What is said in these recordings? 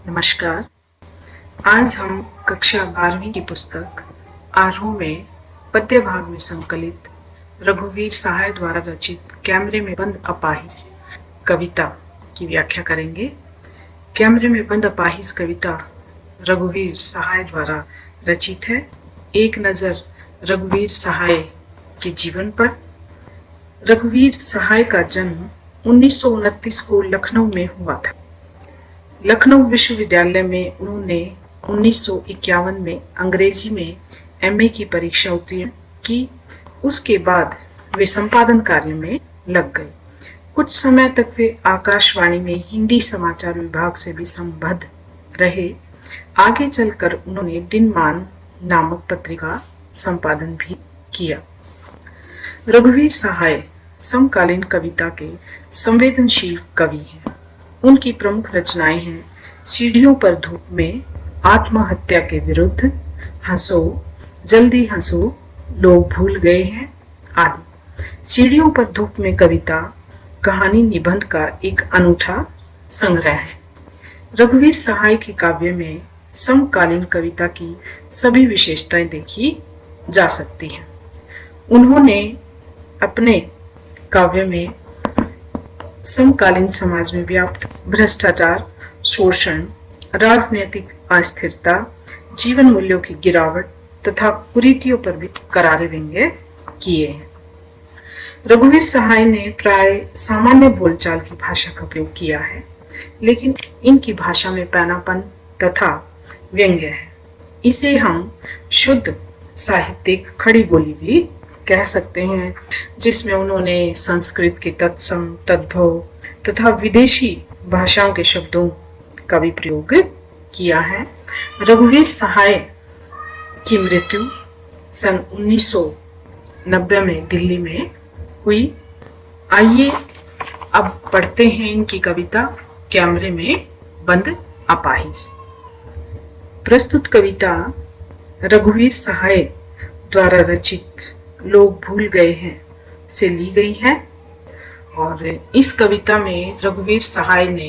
नमस्कार। आज हम कक्षा 12वीं की पुस्तक आरोह में पद्य भाग में संकलित रघुवीर सहाय द्वारा रचित कैमरे में बंद अपाहिज कविता की व्याख्या करेंगे। कैमरे में बंद अपाहिज कविता रघुवीर सहाय द्वारा रचित है। एक नजर रघुवीर सहाय के जीवन पर। रघुवीर सहाय का जन्म 1929 को लखनऊ में हुआ था। लखनऊ विश्वविद्यालय में उन्होंने 1951 में अंग्रेजी में एमए की परीक्षा उत्तीर्ण की। उसके बाद वे संपादन कार्य में लग गए। कुछ समय तक वे आकाशवाणी में हिंदी समाचार विभाग से भी संबद्ध रहे। आगे चलकर उन्होंने दिनमान नामक पत्रिका संपादन भी किया। रघुवीर सहाय समकालीन कविता के संवेदनशील कवि हैं। उनकी प्रमुख रचनाएं हैं सीढ़ियों पर धूप में, आत्महत्या के विरुद्ध, हंसो जल्दी हंसो, लोग भूल गए हैं आदि। सीढ़ियों पर धूप में कविता कहानी निबंध का एक अनूठा संग्रह है। रघुवीर सहाय के काव्य में समकालीन कविता की सभी विशेषताएं देखी जा सकती हैं। उन्होंने अपने काव्य में समकालीन समाज में व्याप्त भ्रष्टाचार, शोषण, राजनीतिक अस्थिरता, जीवन मूल्यों की गिरावट तथा कुरीतियों पर भी करारे व्यंग्य किए हैं। रघुवीर सहाय ने प्राय सामान्य बोलचाल की भाषा का प्रयोग किया है, लेकिन इनकी भाषा में पैनापन तथा व्यंग्य है। इसे हम शुद्ध साहित्यिक खड़ी बोली भी कह सकते हैं, जिसमें उन्होंने संस्कृत के तत्सम, तद्भव तथा विदेशी भाषाओं के शब्दों का भी प्रयोग किया है। रघुवीर सहाय की मृत्यु सन 1990 में दिल्ली में हुई। आइए अब पढ़ते हैं इनकी कविता कैमरे में बंद अपाहिज। प्रस्तुत कविता रघुवीर सहाय द्वारा रचित लोग भूल गए हैं से ली गई है। और इस कविता में रघुवीर सहाय ने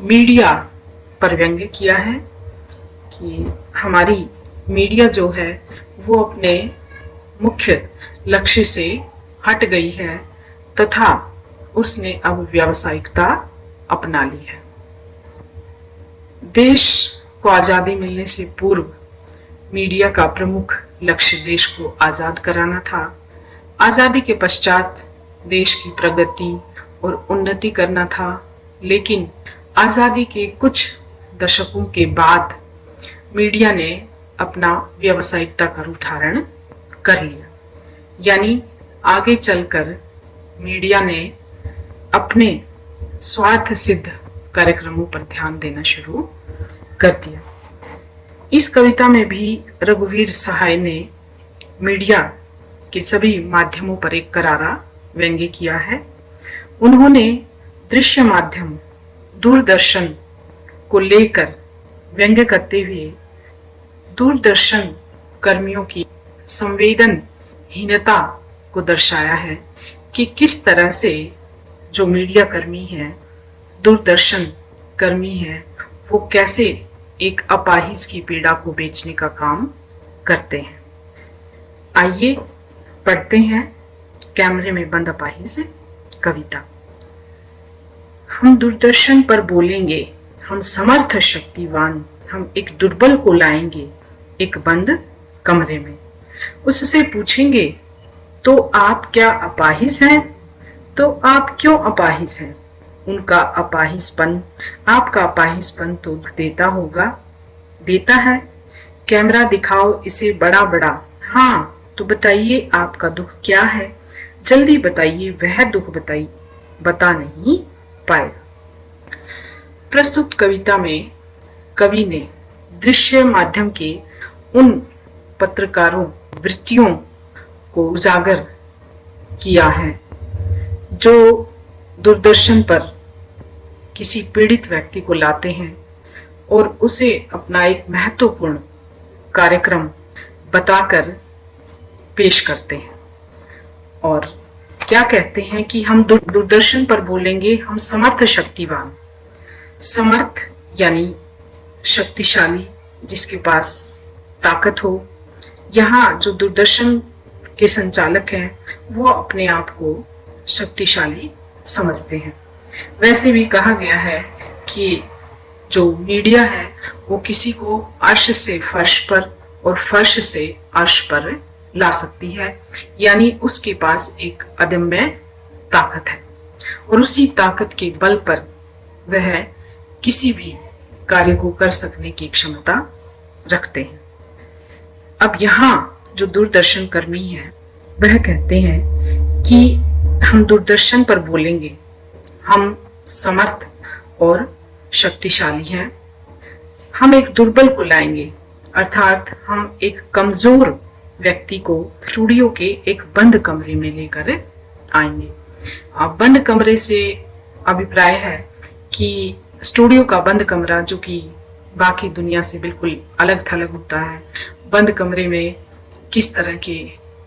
मीडिया पर व्यंग्य किया है कि हमारी मीडिया जो है वो अपने मुख्य लक्ष्य से हट गई है तथा उसने अब व्यावसायिकता अपना ली है। देश को आजादी मिलने से पूर्व मीडिया का प्रमुख लक्ष्य देश को आजाद कराना था। आजादी के पश्चात देश की प्रगति और उन्नति करना था, लेकिन आजादी के कुछ दशकों के बाद मीडिया ने अपना व्यावसायिकता का रूप धारण कर लिया। यानी आगे चलकर मीडिया ने अपने स्वार्थ सिद्ध कार्यक्रमों पर ध्यान देना शुरू कर दिया। इस कविता में भी रघुवीर सहाय ने मीडिया के सभी माध्यमों पर एक करारा व्यंग्य किया है। उन्होंने दृश्य माध्यम दूरदर्शन को लेकर व्यंग्य करते हुए दूरदर्शन कर्मियों की संवेदनहीनता को दर्शाया है कि किस तरह से जो मीडिया कर्मी है, दूरदर्शन कर्मी है, वो कैसे एक अपाहिज की पीड़ा को बेचने का काम करते हैं। आइए पढ़ते हैं कैमरे में बंद अपाहिज कविता। हम दूरदर्शन पर बोलेंगे, हम समर्थ शक्तिवान, हम एक दुर्बल को लाएंगे एक बंद कमरे में। उससे पूछेंगे, तो आप क्या अपाहिज हैं? तो आप क्यों अपाहिज हैं? उनका अपाहिजपन, आपका अपाहिजपन तो देता होगा, देता है। कैमरा दिखाओ इसे बड़ा बड़ा। हाँ, तो बताइए आपका दुख क्या है? जल्दी बताइए, वह दुख बताइए, बता नहीं पाएगा। प्रस्तुत कविता में कवि ने दृश्य माध्यम के उन पत्रकारों वृत्तियों को उजागर किया है जो दूरदर्शन पर किसी पीड़ित व्यक्ति को लाते हैं और उसे अपना एक महत्वपूर्ण कार्यक्रम बताकर पेश करते हैं। और क्या कहते हैं कि हम दूरदर्शन पर बोलेंगे, हम समर्थ शक्तिवान। समर्थ यानी शक्तिशाली, जिसके पास ताकत हो। यहाँ जो दूरदर्शन के संचालक हैं वो अपने आप को शक्तिशाली समझते हैं। वैसे भी कहा गया है कि जो मीडिया है वो किसी को अर्श से फर्श पर और फर्श से अर्श पर ला सकती है, यानी उसके पास एक अदम्य ताकत है और उसी ताकत के बल पर वह किसी भी कार्य को कर सकने की क्षमता रखते हैं। अब यहाँ जो दूरदर्शन कर्मी हैं वह कहते हैं कि हम दूरदर्शन पर बोलेंगे, हम समर्थ और शक्तिशाली हैं। हम एक दुर्बल को लाएंगे, अर्थात हम एक कमजोर व्यक्ति को स्टूडियो के एक बंद कमरे में लेकर आएंगे। अब बंद कमरे से अभिप्राय है कि स्टूडियो का बंद कमरा जो कि बाकी दुनिया से बिल्कुल अलग थलग होता है, बंद कमरे में किस तरह के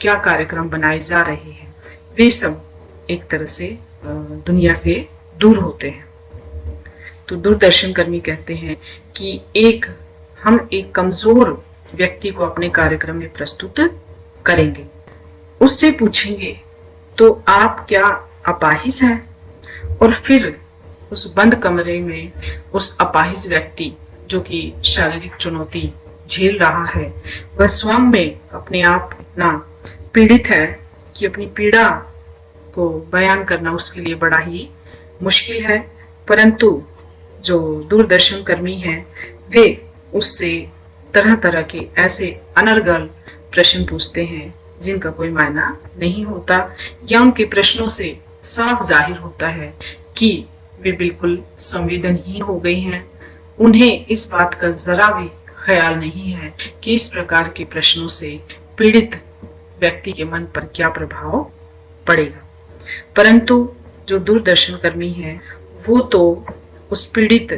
क्या कार्यक्रम बनाए जा रहे हैं, वे सब एक तरह से दुनिया से दूर होते हैं। तो दूरदर्शन कर्मी कहते हैं कि हम एक कमजोर व्यक्ति को अपने कार्यक्रम में प्रस्तुत करेंगे, उससे पूछेंगे तो आप क्या अपाहिज हैं, और फिर उस बंद कमरे में उस अपाहिज व्यक्ति जो कि शारीरिक चुनौती झेल रहा है वह स्वयं में अपने आप इतना पीड़ित है कि अपनी पीड़ा को बयान करना उसके लिए बड़ा ही मुश्किल है, परंतु जो दूरदर्शन कर्मी हैं वे उससे तरह तरह के ऐसे अनर्गल प्रश्न पूछते हैं जिनका कोई मायना नहीं होता, या उनके प्रश्नों से साफ जाहिर होता है कि वे बिल्कुल संवेदनहीन हो गई हैं। उन्हें इस बात का जरा भी ख्याल नहीं है कि इस प्रकार के प्रश्नों से पीड़ित व्यक्ति के मन पर क्या प्रभाव पड़ेगा। परंतु जो दूरदर्शन कर्मी है वो तो उस पीड़ित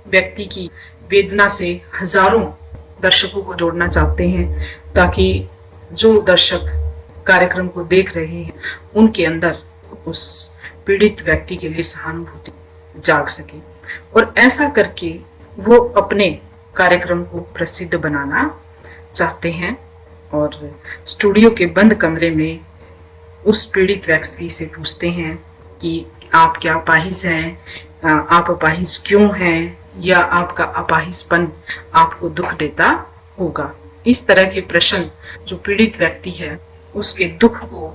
व्यक्ति की वेदना से हजारों दर्शकों को जोड़ना चाहते हैं, ताकि जो दर्शक कार्यक्रम को देख रहे हैं उनके अंदर उस पीड़ित व्यक्ति के लिए सहानुभूति जाग सके, और ऐसा करके वो अपने कार्यक्रम को प्रसिद्ध बनाना चाहते हैं। और स्टूडियो के बंद कमरे में उस पीड़ित व्यक्ति से पूछते हैं कि आप क्या अपाहिज हैं, आप अपाहिज क्यों हैं, या आपका अपाहिजपन आपको दुख देता होगा। इस तरह के प्रश्न जो पीड़ित व्यक्ति है उसके दुख को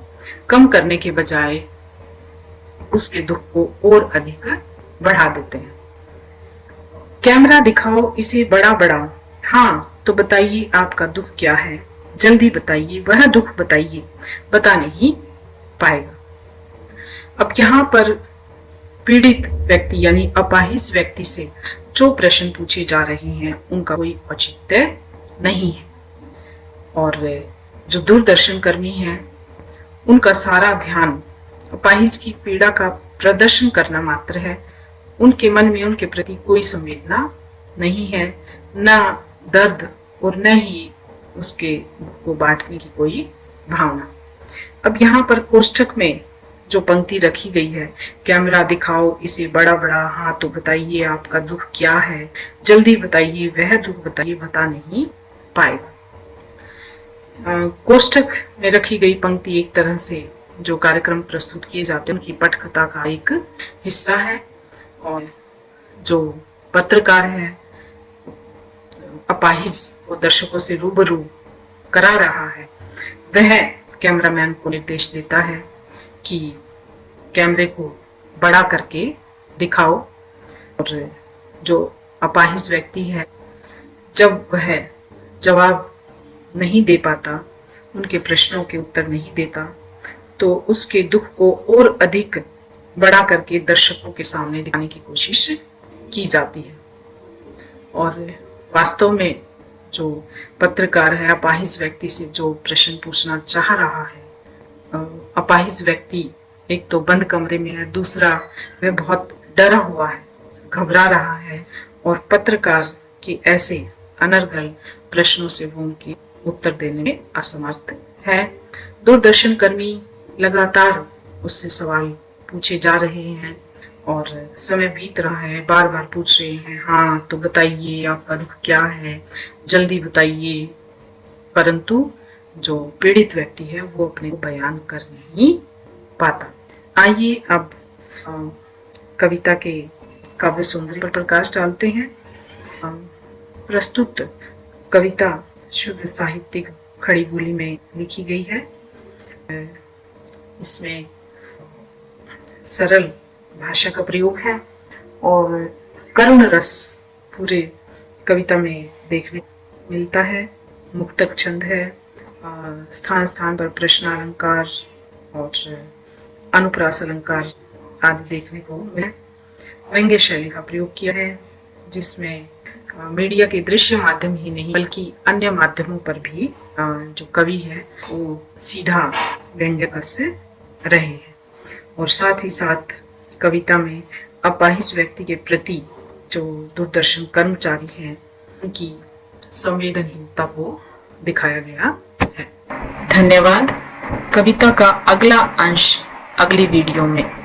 कम करने के बजाय उसके दुख को और अधिक बढ़ा देते हैं। कैमरा दिखाओ इसे बड़ा बड़ा, हाँ तो बताइए आपका दुख क्या है, जल्दी बताइए, वह दुख बताइए, बता नहीं पाएगा। अब यहाँ पर पीड़ित व्यक्ति यानी अपाहिज व्यक्ति से जो प्रश्न पूछे जा रहे हैं उनका कोई औचित्य नहीं है, और जो दूरदर्शन कर्मी हैं उनका सारा ध्यान अपाहिज की पीड़ा का प्रदर्शन करना मात्र है। उनके मन में उनके प्रति कोई संवेदना नहीं है, न दर्द और न ही उसके दुख को बांटने की कोई भावना। अब यहाँ पर कोष्ठक में जो पंक्ति रखी गई है, कैमरा दिखाओ इसे बड़ा बड़ा, हाँ तो बताइए आपका दुख क्या है, जल्दी बताइए, वह दुख बताइए, बता नहीं पाएगा। कोष्ठक में रखी गई पंक्ति एक तरह से जो कार्यक्रम प्रस्तुत किए जाते हैं उनकी पटकथा का एक हिस्सा है, और जो पत्रकार है अपाहिज को दर्शकों से रूबरू करा रहा है वह कैमरामैन को निर्देश देता है कि कैमरे को बड़ा करके दिखाओ, और जो अपाहिज व्यक्ति है जब वह जवाब नहीं दे पाता, उनके प्रश्नों के उत्तर नहीं देता, तो उसके दुख को और अधिक बड़ा करके दर्शकों के सामने दिखाने की कोशिश की जाती है। और वास्तव में जो पत्रकार है अपाहिज व्यक्ति से जो प्रश्न पूछना चाह रहा है, अपाहिज व्यक्ति एक तो बंद कमरे में है, दूसरा वह बहुत डरा हुआ है, घबरा रहा है, और पत्रकार के ऐसे अनर्गल प्रश्नों से वो उनके उत्तर देने में असमर्थ है। दूरदर्शन कर्मी लगातार उससे सवाल पूछे जा रहे हैं, और समय बीत रहा है, बार बार पूछ रहे हैं, हाँ तो बताइए आपका दुख क्या है, जल्दी बताइए। परंतु जो पीड़ित व्यक्ति है वो अपने को बयान कर नहीं पाता। आइए अब कविता के काव्य सौंदर्य पर प्रकाश डालते हैं। प्रस्तुत कविता शुद्ध साहित्यिक खड़ी बोली में लिखी गई है। इसमें सरल भाषा का प्रयोग है और करुण रस पूरे कविता में देखने मिलता है। मुक्तक छंद है, स्थान स्थान पर प्रश्न अलंकार और अनुप्रास अलंकार आदि देखने को मिले। व्यंग्य शैली का प्रयोग किया है, जिसमें मीडिया के दृश्य माध्यम ही नहीं बल्कि अन्य माध्यमों पर भी जो कवि है वो सीधा व्यंग्य कस से रहे हैं। और साथ ही साथ कविता में अपाहिज व्यक्ति के प्रति जो दूरदर्शन कर्मचारी हैं उनकी संवेदनहीनता को दिखाया गया है। धन्यवाद। कविता का अगला अंश अगली वीडियो में।